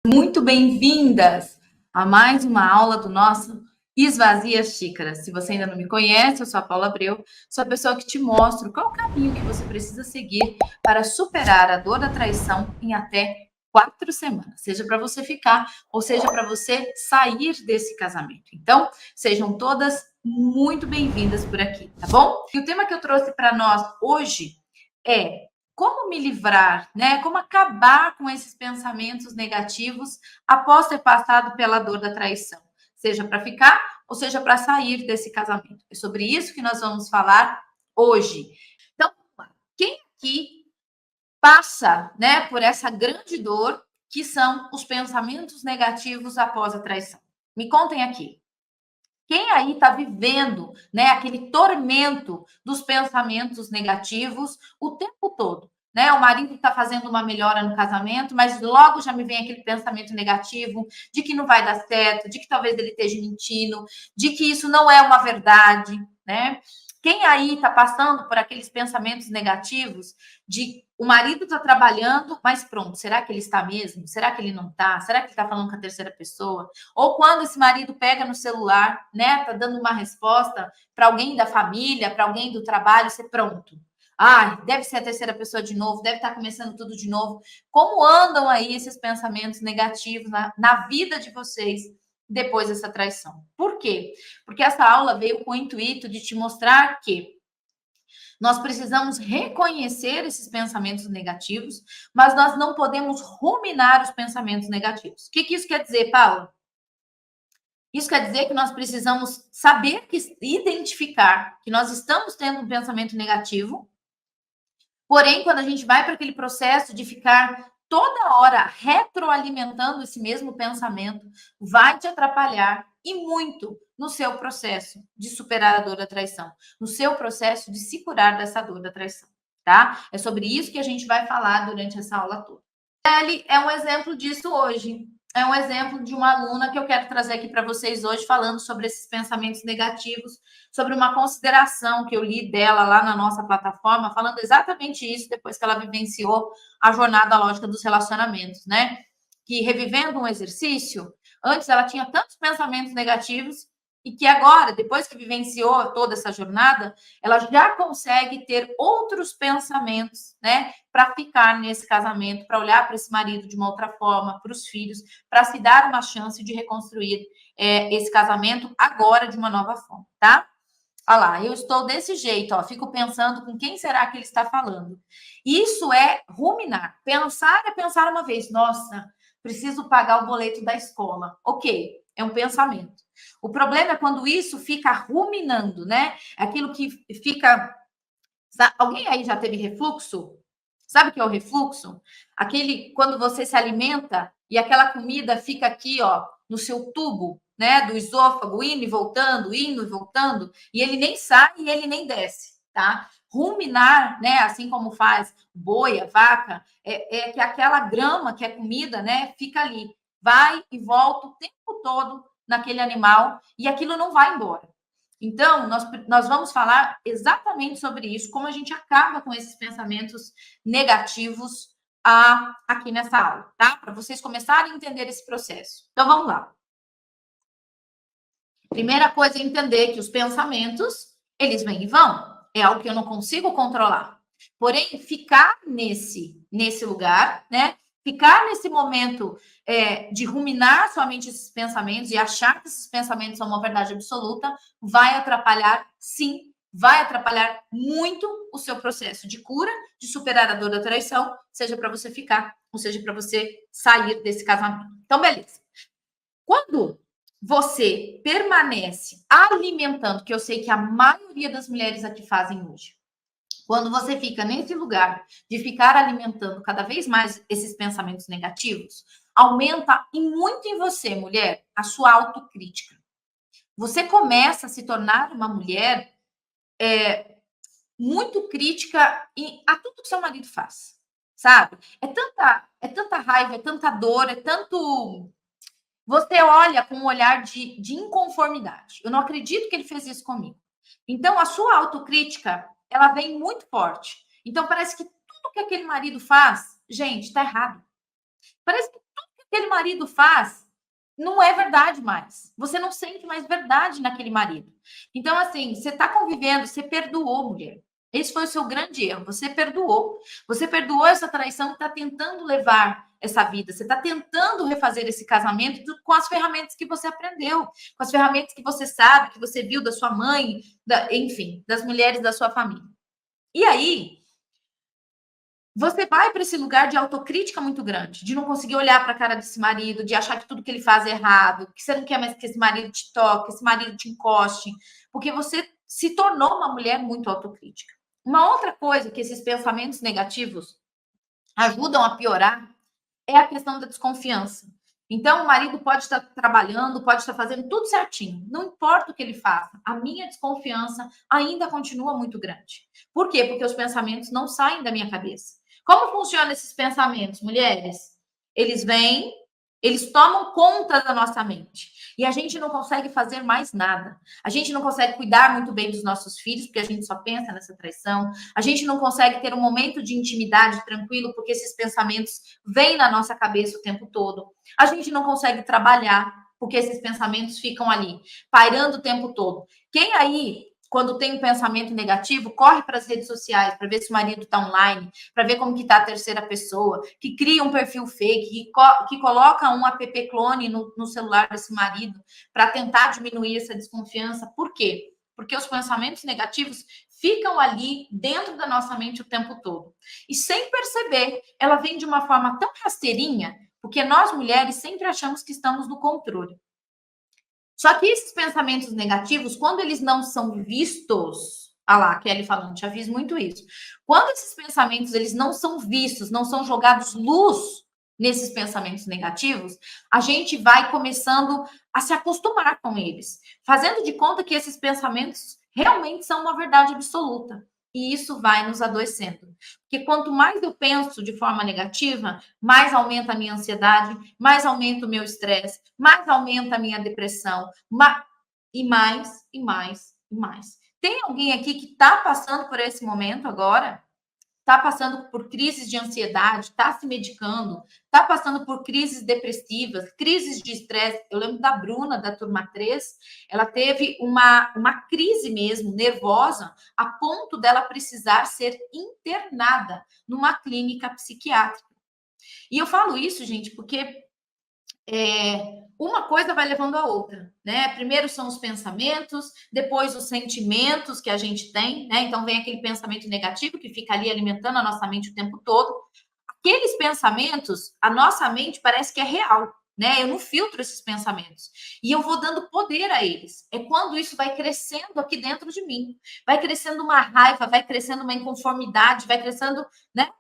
Muito bem-vindas a mais uma aula do nosso Esvazia as Xícaras. Se você ainda não me conhece, eu sou a Paula Abreu, sou a pessoa que te mostro qual o caminho que você precisa seguir para superar a dor da traição em até 4 semanas, seja para você ficar ou seja para você sair desse casamento. Então, sejam todas muito bem-vindas por aqui, tá bom? E o tema que eu trouxe para nós hoje é como me livrar, né? Como acabar com esses pensamentos negativos após ter passado pela dor da traição, seja para ficar ou seja para sair desse casamento. É sobre isso que nós vamos falar hoje. Então, quem aqui passa, né, por essa grande dor que são os pensamentos negativos após a traição? Me contem aqui. Quem aí está vivendo, né, aquele tormento dos pensamentos negativos o tempo todo? Né? O marido está fazendo uma melhora no casamento, mas logo já me vem aquele pensamento negativo de que não vai dar certo, de que talvez ele esteja mentindo, de que isso não é uma verdade, né? Quem aí está passando por aqueles pensamentos negativos de o marido está trabalhando, mas pronto, será que ele está mesmo? Será que ele não está? Será que ele está falando com a terceira pessoa? Ou quando esse marido pega no celular, né, tá dando uma resposta para alguém da família, para alguém do trabalho, você pronto. Ah, deve ser a terceira pessoa de novo, deve estar começando tudo de novo. Como andam aí esses pensamentos negativos na vida de vocês depois dessa traição? Por quê? Porque essa aula veio com o intuito de te mostrar que nós precisamos reconhecer esses pensamentos negativos, mas nós não podemos ruminar os pensamentos negativos. O que isso quer dizer, Paula? Isso quer dizer que nós precisamos saber identificar que nós estamos tendo um pensamento negativo, porém, quando a gente vai para aquele processo de ficar toda hora retroalimentando esse mesmo pensamento, vai te atrapalhar e muito no seu processo de superar a dor da traição, no seu processo de se curar dessa dor da traição, tá? É sobre isso que a gente vai falar durante essa aula toda. Ele é um exemplo disso hoje. É um exemplo de uma aluna que eu quero trazer aqui para vocês hoje, falando sobre esses pensamentos negativos, sobre uma consideração que eu li dela lá na nossa plataforma, falando exatamente isso depois que ela vivenciou a jornada lógica dos relacionamentos, né? Que revivendo um exercício, antes ela tinha tantos pensamentos negativos e que agora, depois que vivenciou toda essa jornada, ela já consegue ter outros pensamentos, né, para ficar nesse casamento, para olhar para esse marido de uma outra forma, para os filhos, para se dar uma chance de reconstruir esse casamento agora de uma nova forma, tá? Olha lá, eu estou desse jeito, ó, fico pensando com quem será que ele está falando. Isso é ruminar. Pensar é pensar uma vez, nossa, preciso pagar o boleto da escola. Ok, é um pensamento. O problema é quando isso fica ruminando, né? Aquilo que fica. Alguém aí já teve refluxo? Sabe o que é o refluxo? Aquele quando você se alimenta e aquela comida fica aqui, ó, no seu tubo, né, do esôfago, indo e voltando, e ele nem sai e ele nem desce, tá? Ruminar, né, assim como faz boi, a vaca, é que aquela grama que é comida, né, fica ali, vai e volta o tempo todo naquele animal e aquilo não vai embora. Então, nós vamos falar exatamente sobre isso, como a gente acaba com esses pensamentos negativos aqui nessa aula, tá? Para vocês começarem a entender esse processo. Então, vamos lá. Primeira coisa é entender que os pensamentos, eles vêm e vão. É algo que eu não consigo controlar. Porém, ficar nesse lugar, né? Ficar nesse momento de ruminar somente esses pensamentos e achar que esses pensamentos são uma verdade absoluta, vai atrapalhar, sim, vai atrapalhar muito o seu processo de cura, de superar a dor da traição, seja para você ficar, ou seja para você sair desse casamento. Então, beleza. Quando você permanece alimentando, que eu sei que a maioria das mulheres aqui fazem hoje, quando você fica nesse lugar de ficar alimentando cada vez mais esses pensamentos negativos, aumenta e muito em você, mulher, a sua autocrítica. Você começa a se tornar uma mulher muito crítica a tudo que seu marido faz, sabe? É tanta raiva, é tanta dor, é tanto. Você olha com um olhar de inconformidade. Eu não acredito que ele fez isso comigo. Então, a sua autocrítica, ela vem muito forte. Então, parece que tudo que aquele marido faz, gente, tá errado. Parece que aquele marido faz não é verdade mais. Você não sente mais verdade naquele marido. Então, assim, você está convivendo, você perdoou, mulher. Esse foi o seu grande erro. Você perdoou. Você perdoou essa traição e está tentando levar essa vida. Você está tentando refazer esse casamento com as ferramentas que você aprendeu, com as ferramentas que você sabe, que você viu da sua mãe, enfim, das mulheres da sua família. E aí, você vai para esse lugar de autocrítica muito grande, de não conseguir olhar para a cara desse marido, de achar que tudo que ele faz é errado, que você não quer mais que esse marido te toque, esse marido te encoste, porque você se tornou uma mulher muito autocrítica. Uma outra coisa que esses pensamentos negativos ajudam a piorar é a questão da desconfiança. Então, o marido pode estar trabalhando, pode estar fazendo tudo certinho, não importa o que ele faça, a minha desconfiança ainda continua muito grande. Por quê? Porque os pensamentos não saem da minha cabeça. Como funcionam esses pensamentos, mulheres? Eles vêm, eles tomam conta da nossa mente. E a gente não consegue fazer mais nada. A gente não consegue cuidar muito bem dos nossos filhos, porque a gente só pensa nessa traição. A gente não consegue ter um momento de intimidade tranquilo, porque esses pensamentos vêm na nossa cabeça o tempo todo. A gente não consegue trabalhar, porque esses pensamentos ficam ali, pairando o tempo todo. Quem aí, quando tem um pensamento negativo, corre para as redes sociais para ver se o marido está online, para ver como que está a terceira pessoa, que cria um perfil fake, que coloca um app clone no celular desse marido para tentar diminuir essa desconfiança. Por quê? Porque os pensamentos negativos ficam ali dentro da nossa mente o tempo todo. E sem perceber, ela vem de uma forma tão rasteirinha, porque nós mulheres sempre achamos que estamos no controle. Só que esses pensamentos negativos, quando eles não são vistos, ah lá, a Kelly falando, já fiz muito isso. Quando esses pensamentos eles não são vistos, não são jogados luz nesses pensamentos negativos, a gente vai começando a se acostumar com eles, fazendo de conta que esses pensamentos realmente são uma verdade absoluta. E isso vai nos adoecendo. Porque quanto mais eu penso de forma negativa, mais aumenta a minha ansiedade, mais aumenta o meu estresse, mais aumenta a minha depressão, e mais, e mais, e mais. Tem alguém aqui que está passando por esse momento agora? Está passando por crises de ansiedade, está se medicando, está passando por crises depressivas, crises de estresse. Eu lembro da Bruna, da turma 3, ela teve uma crise mesmo, nervosa, a ponto dela precisar ser internada numa clínica psiquiátrica. E eu falo isso, gente, porque uma coisa vai levando a outra, né? Primeiro são os pensamentos, depois os sentimentos que a gente tem, né? Então vem aquele pensamento negativo que fica ali alimentando a nossa mente o tempo todo. Aqueles pensamentos, a nossa mente parece que é real, né? Eu não filtro esses pensamentos e eu vou dando poder a eles. É quando isso vai crescendo aqui dentro de mim, vai crescendo uma raiva, vai crescendo uma inconformidade, vai crescendo, né?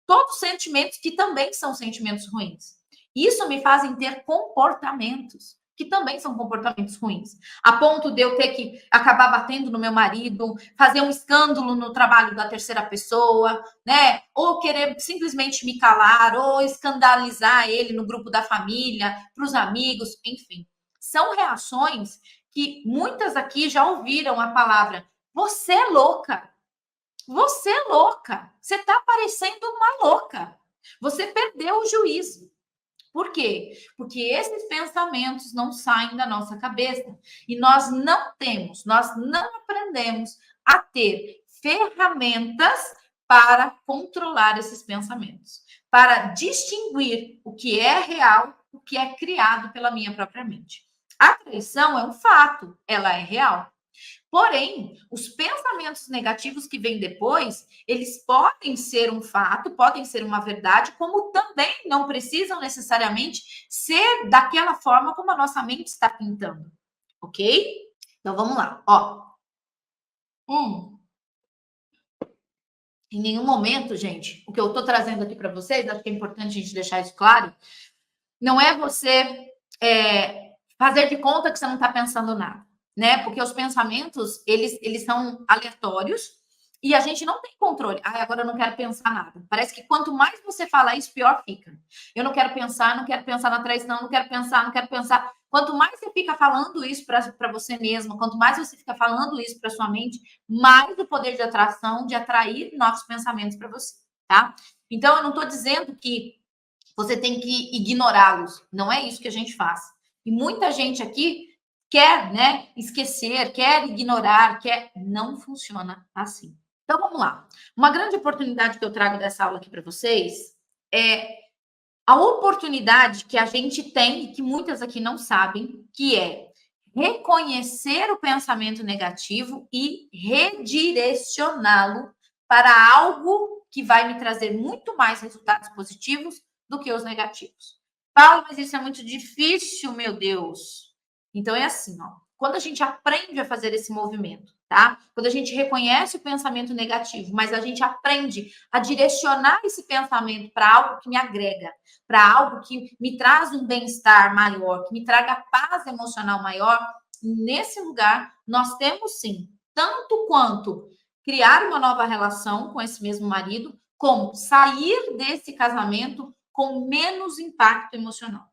Todos sentimentos que também são sentimentos ruins. Isso me fazem ter comportamentos que também são comportamentos ruins, a ponto de eu ter que acabar batendo no meu marido, fazer um escândalo no trabalho da terceira pessoa, né? Ou querer simplesmente me calar, ou escandalizar ele no grupo da família, para os amigos, enfim. São reações que muitas aqui já ouviram a palavra "você é louca". Você é louca. Você está parecendo uma louca. Você perdeu o juízo. Por quê? Porque esses pensamentos não saem da nossa cabeça. E nós não aprendemos a ter ferramentas para controlar esses pensamentos, para distinguir o que é real, o que é criado pela minha própria mente. A traição é um fato, ela é real. Porém, os pensamentos negativos que vêm depois, eles podem ser um fato, podem ser uma verdade, como também não precisam necessariamente ser daquela forma como a nossa mente está pintando, ok? Então vamos lá, ó. Em nenhum momento, gente, o que eu estou trazendo aqui para vocês, acho que é importante a gente deixar isso claro, não é você fazer de conta que você não está pensando nada, né? Porque os pensamentos, eles são aleatórios e a gente não tem controle. Ah, agora eu não quero pensar nada. Parece que quanto mais você fala isso, pior fica. Eu não quero pensar, não quero pensar na traição, não quero pensar, não quero pensar. Quanto mais você fica falando isso para você mesmo, quanto mais você fica falando isso para sua mente, mais o poder de atração, de atrair novos pensamentos para você, tá? Então, eu não estou dizendo que você tem que ignorá-los. Não é isso que a gente faz. E muita gente aqui quer, né, esquecer, quer ignorar, quer... Não funciona assim. Então, vamos lá. Uma grande oportunidade que eu trago dessa aula aqui para vocês é a oportunidade que a gente tem, e que muitas aqui não sabem, que é reconhecer o pensamento negativo e redirecioná-lo para algo que vai me trazer muito mais resultados positivos do que os negativos. Paulo, mas isso é muito difícil, meu Deus. Então é assim, ó. Quando a gente aprende a fazer esse movimento, tá? Quando a gente reconhece o pensamento negativo, mas a gente aprende a direcionar esse pensamento para algo que me agrega, para algo que me traz um bem-estar maior, que me traga paz emocional maior, nesse lugar nós temos sim, tanto quanto criar uma nova relação com esse mesmo marido, como sair desse casamento com menos impacto emocional.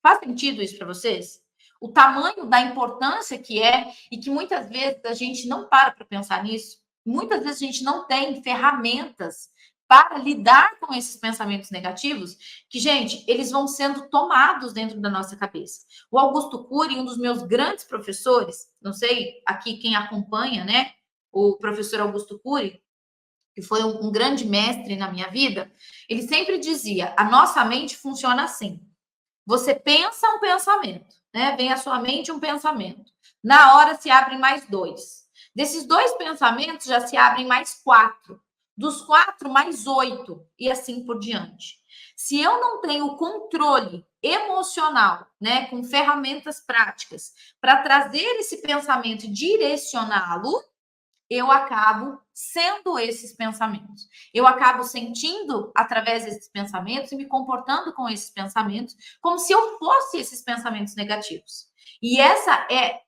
Faz sentido isso para vocês? O tamanho da importância que é, e que muitas vezes a gente não para pensar nisso, muitas vezes a gente não tem ferramentas para lidar com esses pensamentos negativos, que, gente, eles vão sendo tomados dentro da nossa cabeça. O Augusto Cury, um dos meus grandes professores, não sei aqui quem acompanha, né, o professor Augusto Cury, que foi um grande mestre na minha vida, ele sempre dizia, a nossa mente funciona assim, você pensa um pensamento, né? Vem à sua mente um pensamento. Na hora se abrem mais dois. Desses dois pensamentos já se abrem mais quatro. Dos quatro, mais oito. E assim por diante. Se eu não tenho controle emocional, né, com ferramentas práticas, para trazer esse pensamento e direcioná-lo, eu acabo sendo esses pensamentos. Eu acabo sentindo através desses pensamentos e me comportando com esses pensamentos como se eu fosse esses pensamentos negativos. E essa é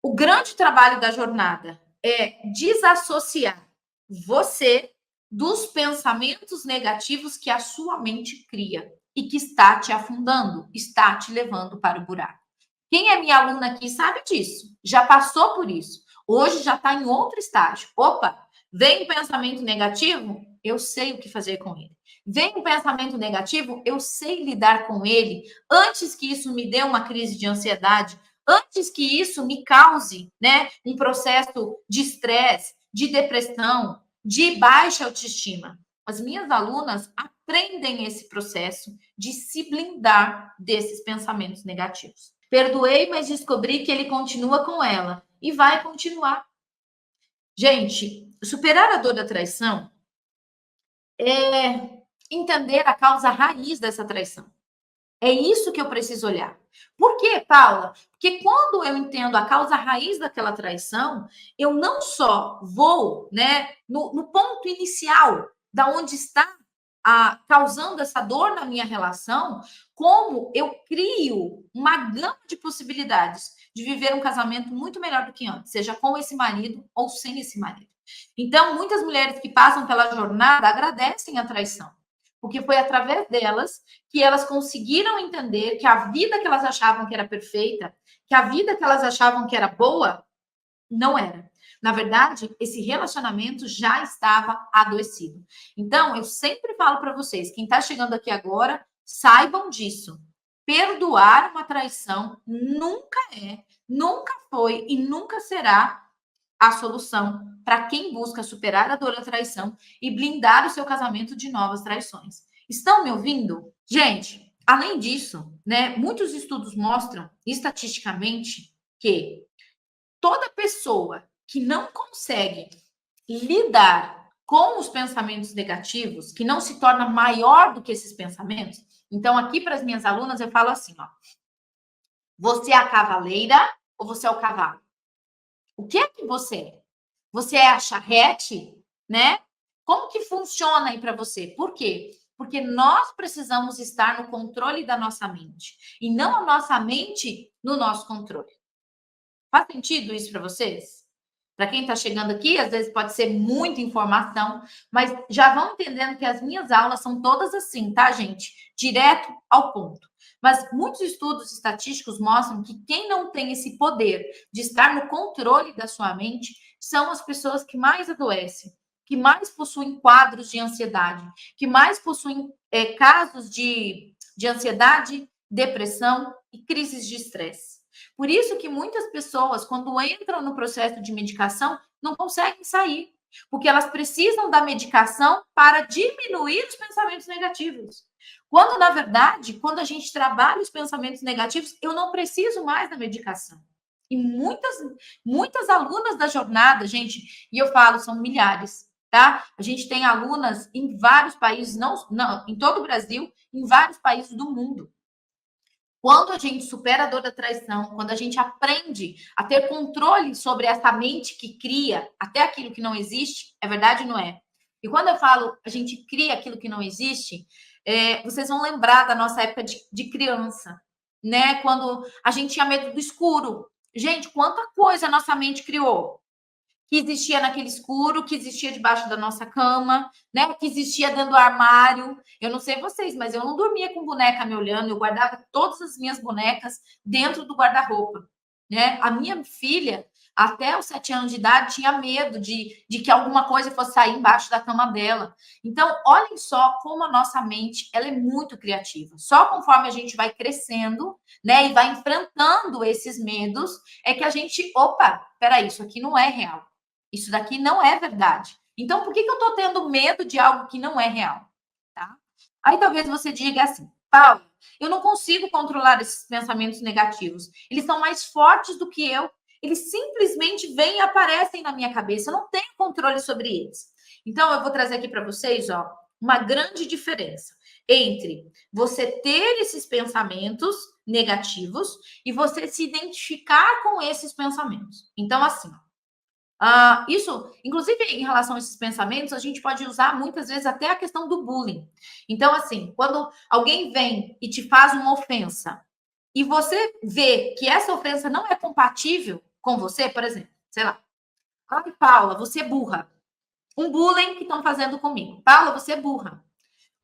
o grande trabalho da jornada, é desassociar você dos pensamentos negativos que a sua mente cria e que está te afundando, está te levando para o buraco. Quem é minha aluna aqui sabe disso, já passou por isso. Hoje já está em outro estágio. Opa, vem um pensamento negativo, eu sei o que fazer com ele. Vem um pensamento negativo, eu sei lidar com ele antes que isso me dê uma crise de ansiedade, antes que isso me cause, né, um processo de estresse, de depressão, de baixa autoestima. As minhas alunas aprendem esse processo de se blindar desses pensamentos negativos. Perdoei, mas descobri que ele continua com ela e vai continuar. Gente, superar a dor da traição é entender a causa raiz dessa traição. É isso que eu preciso olhar. Por quê, Paula? Porque quando eu entendo a causa raiz daquela traição, eu não só vou, né, no ponto inicial, da onde está causando essa dor na minha relação, como eu crio uma gama de possibilidades de viver um casamento muito melhor do que antes, seja com esse marido ou sem esse marido. Então, muitas mulheres que passam pela jornada agradecem a traição, porque foi através delas que elas conseguiram entender que a vida que elas achavam que era perfeita, que a vida que elas achavam que era boa, não era. Na verdade, esse relacionamento já estava adoecido. Então, eu sempre falo para vocês, quem está chegando aqui agora, saibam disso. Perdoar uma traição nunca é, nunca foi e nunca será a solução para quem busca superar a dor da traição e blindar o seu casamento de novas traições. Estão me ouvindo? Gente, além disso, né, muitos estudos mostram estatisticamente que toda pessoa que não consegue lidar com os pensamentos negativos, que não se torna maior do que esses pensamentos. Então, aqui para as minhas alunas, eu falo assim, ó. Você é a cavaleira ou você é o cavalo? O que é que você é? Você é a charrete, né? Como que funciona aí para você? Por quê? Porque nós precisamos estar no controle da nossa mente e não a nossa mente no nosso controle. Faz sentido isso para vocês? Para quem está chegando aqui, às vezes pode ser muita informação, mas já vão entendendo que as minhas aulas são todas assim, tá, gente? Direto ao ponto. Mas muitos estudos estatísticos mostram que quem não tem esse poder de estar no controle da sua mente são as pessoas que mais adoecem, que mais possuem quadros de ansiedade, que mais possuem casos de ansiedade, depressão e crises de estresse. Por isso que muitas pessoas, quando entram no processo de medicação, não conseguem sair, porque elas precisam da medicação para diminuir os pensamentos negativos. Quando, na verdade, quando a gente trabalha os pensamentos negativos, eu não preciso mais da medicação. E muitas alunas da jornada, gente, e eu falo, são milhares, tá? A gente tem alunas em vários países, não em todo o Brasil, em vários países do mundo. Quando a gente supera a dor da traição, quando a gente aprende a ter controle sobre essa mente que cria até aquilo que não existe, é verdade ou não é? E quando eu falo a gente cria aquilo que não existe, vocês vão lembrar da nossa época de criança, né? Quando a gente tinha medo do escuro. Gente, quanta coisa a nossa mente criou que existia naquele escuro, que existia debaixo da nossa cama, né? Que existia dentro do armário. Eu não sei vocês, mas eu não dormia com boneca me olhando, eu guardava todas as minhas bonecas dentro do guarda-roupa, né? A minha filha, até os 7 anos de idade, tinha medo de que alguma coisa fosse sair embaixo da cama dela. Então, olhem só como a nossa mente, ela é muito criativa. Só conforme a gente vai crescendo, né, e vai enfrentando esses medos, é que a gente, opa, peraí, isso aqui não é real. Isso daqui não é verdade. Então, por que eu estou tendo medo de algo que não é real? Tá? Aí talvez você diga assim, Paulo, eu não consigo controlar esses pensamentos negativos. Eles são mais fortes do que eu. Eles simplesmente vêm e aparecem na minha cabeça. Eu não tenho controle sobre eles. Então, eu vou trazer aqui para vocês, ó, uma grande diferença entre você ter esses pensamentos negativos e você se identificar com esses pensamentos. Então, assim, isso, inclusive em relação a esses pensamentos, a gente pode usar muitas vezes até a questão do bullying. Então, assim, quando alguém vem e te faz uma ofensa e você vê que essa ofensa não é compatível com você, por exemplo, sei lá, ai, Paula, você é burra. Um bullying que estão fazendo comigo. Paula, você é burra.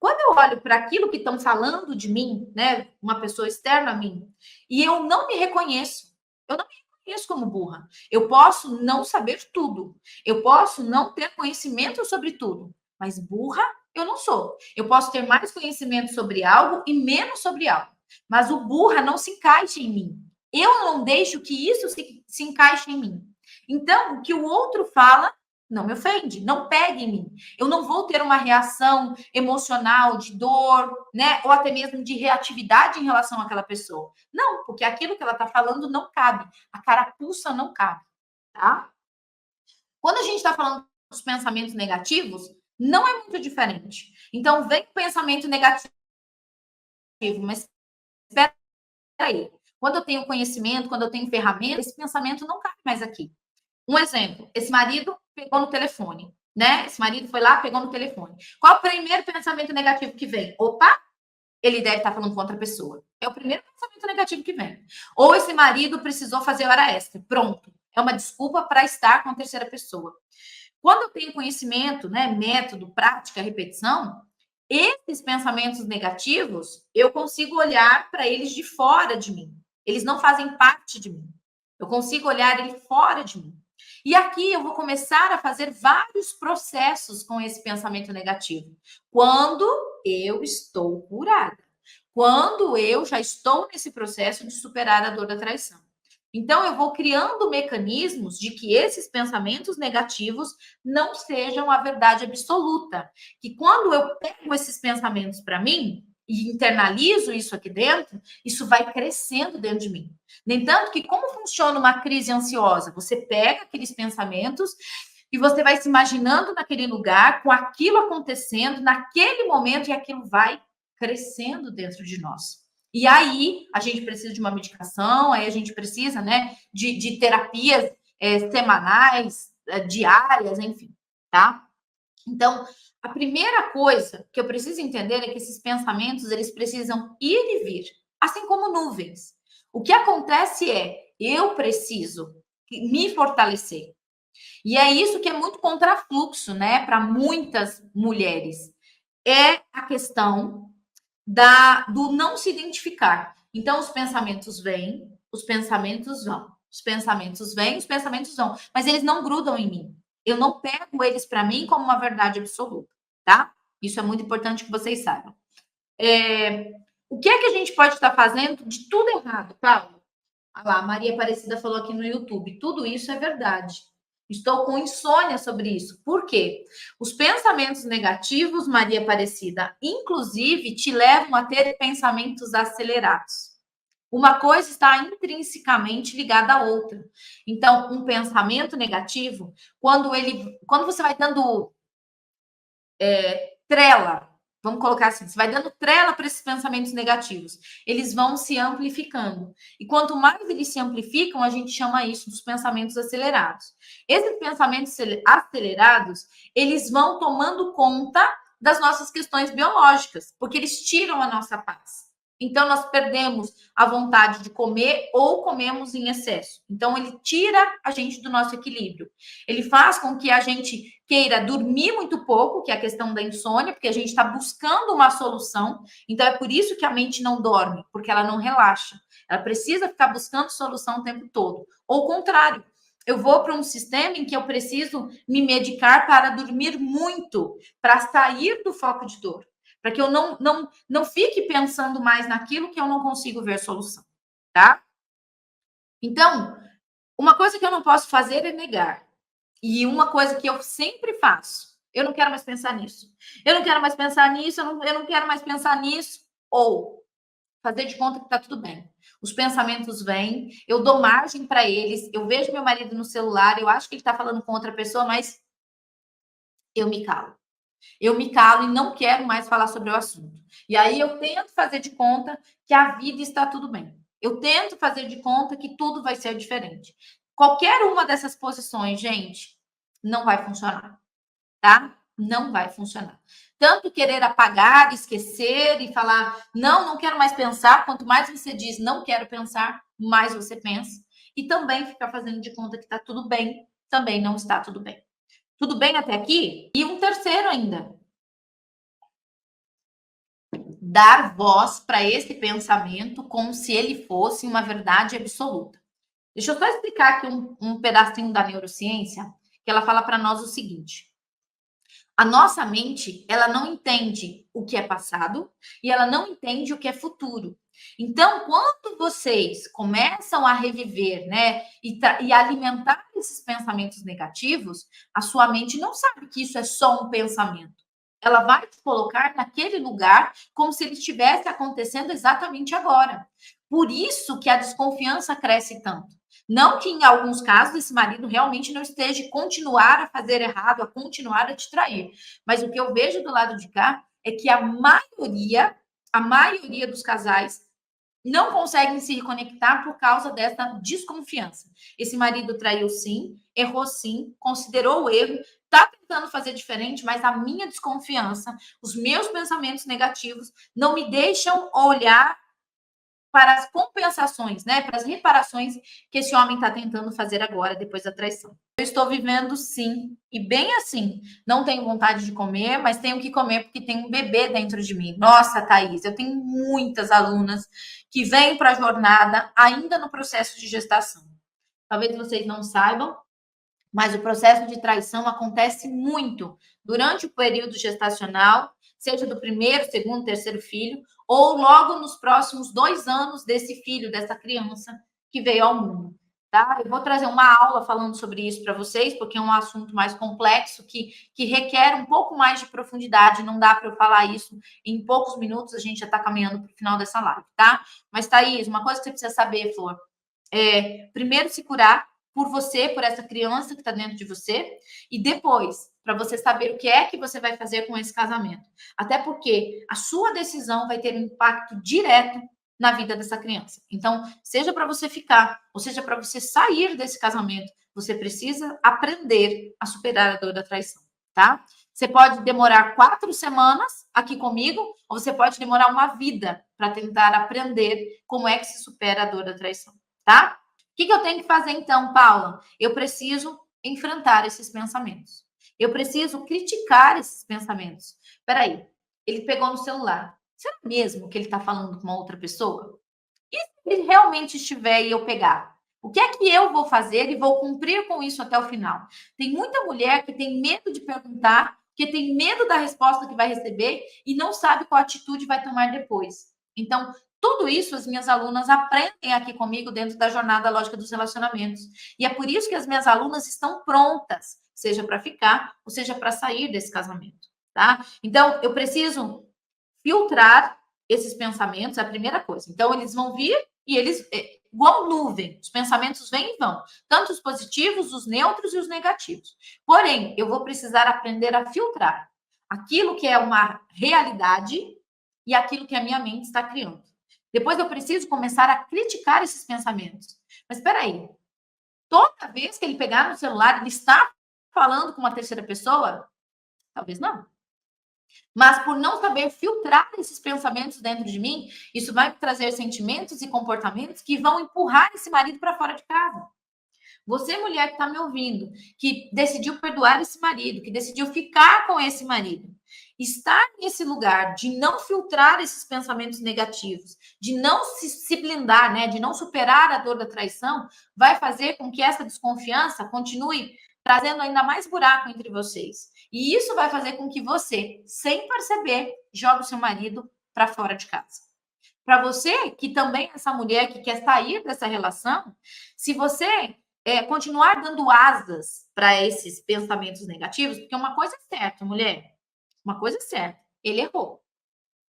Quando eu olho para aquilo que estão falando de mim, né, uma pessoa externa a mim, e eu não me reconheço, eu não me reconheço como burra. Eu posso não saber tudo, eu posso não ter conhecimento sobre tudo, mas burra eu não sou. Eu posso ter mais conhecimento sobre algo e menos sobre algo, mas o burra não se encaixa em mim. Eu não deixo que isso se encaixe em mim. Então, o que o outro fala não me ofende, não pega em mim. Eu não vou ter uma reação emocional de dor, né? Ou até mesmo de reatividade em relação àquela pessoa. Não, porque aquilo que ela está falando não cabe. A carapuça não cabe, tá? Quando a gente está falando dos pensamentos negativos, não é muito diferente. Então, vem o pensamento negativo, mas espera aí. Quando eu tenho conhecimento, quando eu tenho ferramenta, esse pensamento não cabe mais aqui. Um exemplo, esse marido pegou no telefone, né? Esse marido foi lá, pegou no telefone. Qual o primeiro pensamento negativo que vem? Opa, ele deve estar falando com outra pessoa. É o primeiro pensamento negativo que vem. Ou esse marido precisou fazer hora extra. Pronto. É uma desculpa para estar com a terceira pessoa. Quando eu tenho conhecimento, né, método, prática, repetição, esses pensamentos negativos, eu consigo olhar para eles de fora de mim. Eles não fazem parte de mim. Eu consigo olhar ele fora de mim. E aqui eu vou começar a fazer vários processos com esse pensamento negativo. Quando eu estou curada. Quando eu já estou nesse processo de superar a dor da traição. Então, eu vou criando mecanismos de que esses pensamentos negativos não sejam a verdade absoluta. Que quando eu pego esses pensamentos para mim e internalizo isso aqui dentro, isso vai crescendo dentro de mim. No entanto, que como funciona uma crise ansiosa? Você pega aqueles pensamentos e você vai se imaginando naquele lugar, com aquilo acontecendo, naquele momento, e aquilo vai crescendo dentro de nós. E aí a gente precisa de uma medicação, aí a gente precisa, né, de terapias semanais, diárias, enfim, tá? Então, a primeira coisa que eu preciso entender é que esses pensamentos, eles precisam ir e vir, assim como nuvens. O que acontece é, eu preciso me fortalecer. E é isso que é muito contrafluxo, né, para muitas mulheres. É a questão do não se identificar. Então, os pensamentos vêm, os pensamentos vão. Os pensamentos vêm, os pensamentos vão. Mas eles não grudam em mim. Eu não pego eles para mim como uma verdade absoluta, tá? Isso é muito importante que vocês saibam. O que é que a gente pode estar fazendo de tudo errado, Paulo? Ah lá, a Maria Aparecida falou aqui no YouTube. Tudo isso é verdade. Estou com insônia sobre isso. Por quê? Os pensamentos negativos, Maria Aparecida, inclusive, te levam a ter pensamentos acelerados. Uma coisa está intrinsecamente ligada à outra. Então, um pensamento negativo, quando você vai dando trela, vamos colocar assim, você vai dando trela para esses pensamentos negativos, eles vão se amplificando. E quanto mais eles se amplificam, a gente chama isso dos pensamentos acelerados. Esses pensamentos acelerados, eles vão tomando conta das nossas questões biológicas, porque eles tiram a nossa paz. Então, nós perdemos a vontade de comer ou comemos em excesso. Então, ele tira a gente do nosso equilíbrio. Ele faz com que a gente queira dormir muito pouco, que é a questão da insônia, porque a gente está buscando uma solução. Então, é por isso que a mente não dorme, porque ela não relaxa. Ela precisa ficar buscando solução o tempo todo. Ou o contrário, eu vou para um sistema em que eu preciso me medicar para dormir muito, para sair do foco de dor, para que eu não fique pensando mais naquilo que eu não consigo ver solução, tá? Então, uma coisa que eu não posso fazer é negar. E uma coisa que eu sempre faço, eu não quero mais pensar nisso. Eu não quero mais pensar nisso, eu não quero mais pensar nisso. Ou fazer de conta que está tudo bem. Os pensamentos vêm, eu dou margem para eles, eu vejo meu marido no celular, eu acho que ele está falando com outra pessoa, mas eu me calo. Eu me calo e não quero mais falar sobre o assunto. E aí eu tento fazer de conta que a vida está tudo bem. Eu tento fazer de conta que tudo vai ser diferente. Qualquer uma dessas posições, gente, não vai funcionar, tá? Não vai funcionar. Tanto querer apagar, esquecer e falar, não, não quero mais pensar. Quanto mais você diz, não quero pensar, mais você pensa. E também ficar fazendo de conta que está tudo bem, também não está tudo bem. Tudo bem até aqui? E um terceiro ainda. Dar voz para esse pensamento como se ele fosse uma verdade absoluta. Deixa eu só explicar aqui um pedacinho da neurociência, que ela fala para nós o seguinte: a nossa mente, ela não entende o que é passado e ela não entende o que é futuro. Então, quando vocês começam a reviver, né, e alimentar esses pensamentos negativos, a sua mente não sabe que isso é só um pensamento. Ela vai te colocar naquele lugar como se ele estivesse acontecendo exatamente agora. Por isso que a desconfiança cresce tanto. Não que em alguns casos esse marido realmente não esteja a continuar a fazer errado, a continuar a te trair. Mas o que eu vejo do lado de cá é que a maioria dos casais não conseguem se reconectar por causa dessa desconfiança. Esse marido traiu sim, errou sim, considerou o erro, está tentando fazer diferente, mas a minha desconfiança, os meus pensamentos negativos não me deixam olhar para as compensações, né, para as reparações que esse homem está tentando fazer agora, depois da traição. Eu estou vivendo sim, e bem assim. Não tenho vontade de comer, mas tenho que comer porque tem um bebê dentro de mim. Nossa, Thaís, eu tenho muitas alunas que vêm para a jornada ainda no processo de gestação. Talvez vocês não saibam, mas o processo de traição acontece muito durante o período gestacional, seja do primeiro, segundo, terceiro filho, ou logo nos próximos 2 anos desse filho, dessa criança que veio ao mundo. Tá? Eu vou trazer uma aula falando sobre isso para vocês, porque é um assunto mais complexo, que requer um pouco mais de profundidade. Não dá para eu falar isso em poucos minutos, a gente já está caminhando para o final dessa live, tá? Mas, Thaís, uma coisa que você precisa saber, Flor, primeiro se curar por você, por essa criança que está dentro de você, e depois, para você saber o que é que você vai fazer com esse casamento. Até porque a sua decisão vai ter um impacto direto na vida dessa criança. Então, seja para você ficar, ou seja para você sair desse casamento, você precisa aprender a superar a dor da traição, tá? Você pode demorar 4 semanas aqui comigo, ou você pode demorar uma vida para tentar aprender como é que se supera a dor da traição, tá? O que eu tenho que fazer então, Paula? Eu preciso enfrentar esses pensamentos. Eu preciso criticar esses pensamentos. Peraí, ele pegou no celular. Será mesmo que ele está falando com uma outra pessoa? E se ele realmente estiver e eu pegar? O que é que eu vou fazer e vou cumprir com isso até o final? Tem muita mulher que tem medo de perguntar porque tem medo da resposta que vai receber e não sabe qual atitude vai tomar depois. Então, tudo isso as minhas alunas aprendem aqui comigo dentro da jornada lógica dos relacionamentos. E é por isso que as minhas alunas estão prontas, seja para ficar ou seja para sair desse casamento, tá? Então, eu preciso filtrar esses pensamentos, é a primeira coisa. Então, eles vão vir e eles, igual nuvem, os pensamentos vêm e vão, tanto os positivos, os neutros e os negativos. Porém, eu vou precisar aprender a filtrar aquilo que é uma realidade e aquilo que a minha mente está criando. Depois eu preciso começar a criticar esses pensamentos. Mas espera aí, toda vez que ele pegar no celular, ele está falando com uma terceira pessoa? Talvez não. Mas por não saber filtrar esses pensamentos dentro de mim, isso vai trazer sentimentos e comportamentos que vão empurrar esse marido para fora de casa. Você, mulher que está me ouvindo, que decidiu perdoar esse marido, que decidiu ficar com esse marido, estar nesse lugar de não filtrar esses pensamentos negativos, de não se blindar, né, de não superar a dor da traição, vai fazer com que essa desconfiança continue trazendo ainda mais buraco entre vocês. E isso vai fazer com que você, sem perceber, jogue o seu marido para fora de casa. Para você, que também é essa mulher que quer sair dessa relação, se você continuar dando asas para esses pensamentos negativos, porque uma coisa é certa, mulher, uma coisa é certa, ele errou.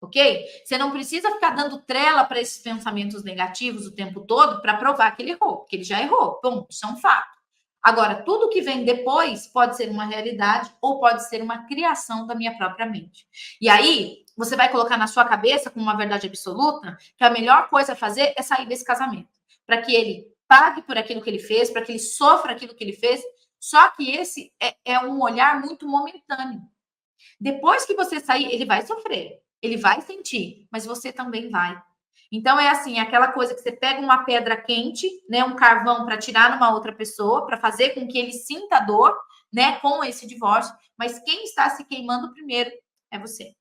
Ok? Você não precisa ficar dando trela para esses pensamentos negativos o tempo todo para provar que ele errou, porque ele já errou. Ponto, isso é um fato. Agora, tudo que vem depois pode ser uma realidade ou pode ser uma criação da minha própria mente. E aí, você vai colocar na sua cabeça, como uma verdade absoluta, que a melhor coisa a fazer é sair desse casamento. Para que ele pague por aquilo que ele fez, para que ele sofra aquilo que ele fez. Só que esse é um olhar muito momentâneo. Depois que você sair, ele vai sofrer, ele vai sentir, mas você também vai. Então é assim, aquela coisa que você pega uma pedra quente, né, um carvão para tirar numa outra pessoa, para fazer com que ele sinta dor, né, com esse divórcio, mas quem está se queimando primeiro é você.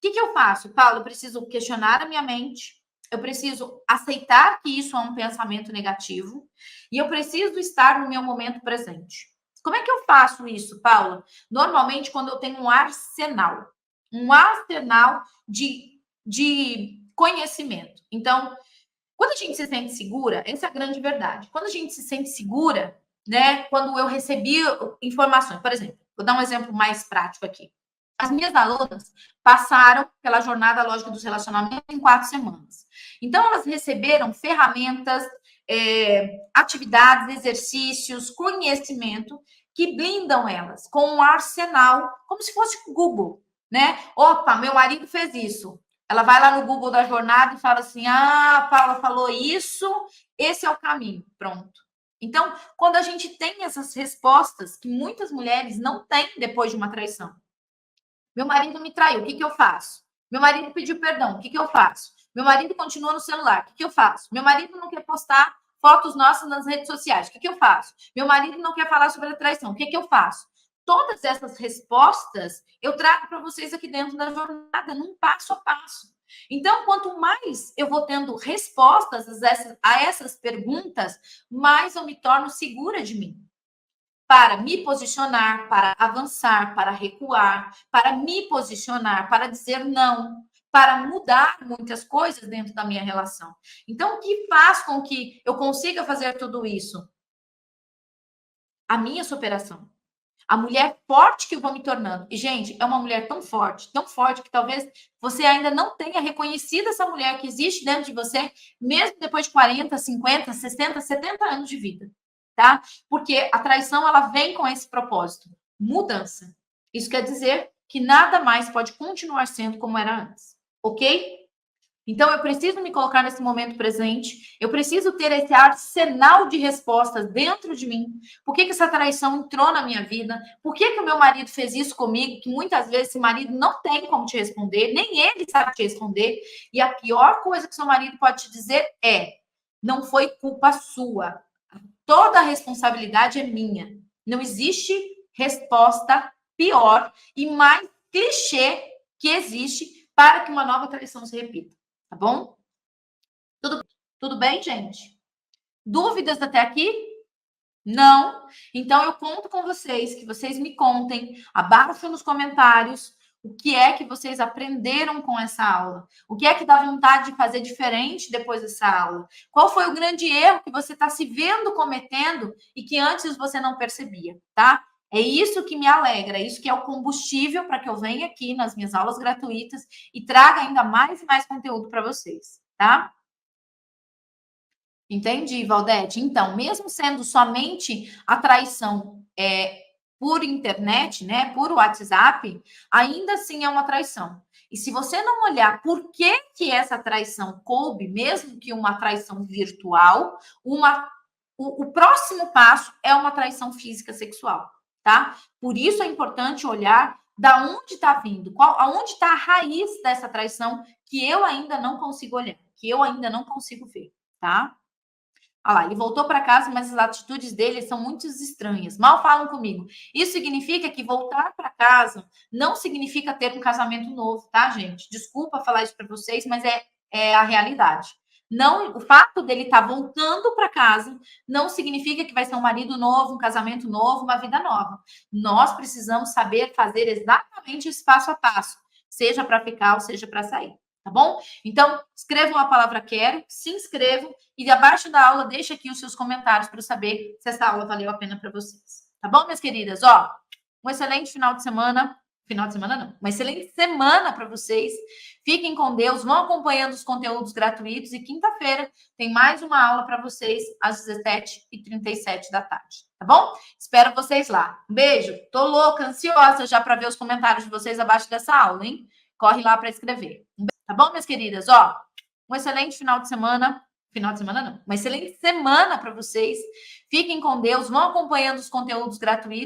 O que eu faço, Paulo? Eu preciso questionar a minha mente, eu preciso aceitar que isso é um pensamento negativo e eu preciso estar no meu momento presente. Como é que eu faço isso, Paula? Normalmente, quando eu tenho um arsenal de conhecimento. Então, quando a gente se sente segura, essa é a grande verdade. Quando a gente se sente segura, né? Quando eu recebi informações, por exemplo, vou dar um exemplo mais prático aqui. As minhas alunas passaram pela jornada lógica dos relacionamentos em 4 semanas. Então, elas receberam ferramentas, atividades, exercícios, conhecimento que blindam elas com um arsenal, como se fosse o Google, né? Opa, meu marido fez isso. Ela vai lá no Google da jornada e fala assim: ah, Paula falou isso, esse é o caminho. Pronto. Então, quando a gente tem essas respostas que muitas mulheres não têm depois de uma traição. Meu marido me traiu, o que eu faço? Meu marido pediu perdão, o que eu faço? Meu marido continua no celular, o que eu faço? Meu marido não quer postar fotos nossas nas redes sociais, o que eu faço? Meu marido não quer falar sobre a traição, o que eu faço? Todas essas respostas eu trago para vocês aqui dentro da jornada, num passo a passo. Então, quanto mais eu vou tendo respostas a essas perguntas, mais eu me torno segura de mim. Para me posicionar, para avançar, para recuar, para me posicionar, para dizer não, para mudar muitas coisas dentro da minha relação. Então, o que faz com que eu consiga fazer tudo isso? A minha superação. A mulher forte que eu vou me tornando. E, gente, é uma mulher tão forte, que talvez você ainda não tenha reconhecido essa mulher que existe dentro de você, mesmo depois de 40, 50, 60, 70 anos de vida, tá? Porque a traição, ela vem com esse propósito, mudança. Isso quer dizer que nada mais pode continuar sendo como era antes, ok? Então, eu preciso me colocar nesse momento presente, eu preciso ter esse arsenal de respostas dentro de mim. Por que essa traição entrou na minha vida? Por que o meu marido fez isso comigo? Que muitas vezes esse marido não tem como te responder, nem ele sabe te responder. E a pior coisa que seu marido pode te dizer é: não foi culpa sua. Toda a responsabilidade é minha. Não existe resposta pior e mais clichê que existe para que uma nova traição se repita. Tá bom? Tudo bem, gente? Dúvidas até aqui? Não? Então eu conto com vocês, que vocês me contem abaixo nos comentários o que é que vocês aprenderam com essa aula. O que é que dá vontade de fazer diferente depois dessa aula? Qual foi o grande erro que você está se vendo cometendo e que antes você não percebia, tá? É isso que me alegra, é isso que é o combustível para que eu venha aqui nas minhas aulas gratuitas e traga ainda mais e mais conteúdo para vocês, tá? Entendi, Valdete. Então, mesmo sendo somente a traição por internet, né, por WhatsApp, ainda assim é uma traição. E se você não olhar por que que essa traição coube, mesmo que uma traição virtual, o próximo passo é uma traição física sexual, tá? Por isso é importante olhar da onde está vindo, aonde está a raiz dessa traição que eu ainda não consigo olhar, que eu ainda não consigo ver, tá? Ah lá, ele voltou para casa, mas as atitudes dele são muito estranhas. Mal falam comigo. Isso significa que voltar para casa não significa ter um casamento novo, tá, gente? Desculpa falar isso para vocês, mas é a realidade. Não, o fato dele estar voltando para casa não significa que vai ser um marido novo, um casamento novo, uma vida nova. Nós precisamos saber fazer exatamente esse passo a passo, seja para ficar ou seja para sair, tá bom? Então, escrevam a palavra quero, se inscrevam e abaixo da aula, deixa aqui os seus comentários para eu saber se essa aula valeu a pena para vocês. Tá bom, minhas queridas? Ó, um excelente final de semana. Final de semana não, uma excelente semana para vocês. Fiquem com Deus, vão acompanhando os conteúdos gratuitos e quinta-feira tem mais uma aula para vocês às 17h37 da tarde, tá bom? Espero vocês lá. Um beijo. Tô louca, ansiosa já para ver os comentários de vocês abaixo dessa aula, hein? Corre lá para escrever. Tá bom, minhas queridas? Ó, um excelente final de semana. Final de semana não, uma excelente semana para vocês. Fiquem com Deus, vão acompanhando os conteúdos gratuitos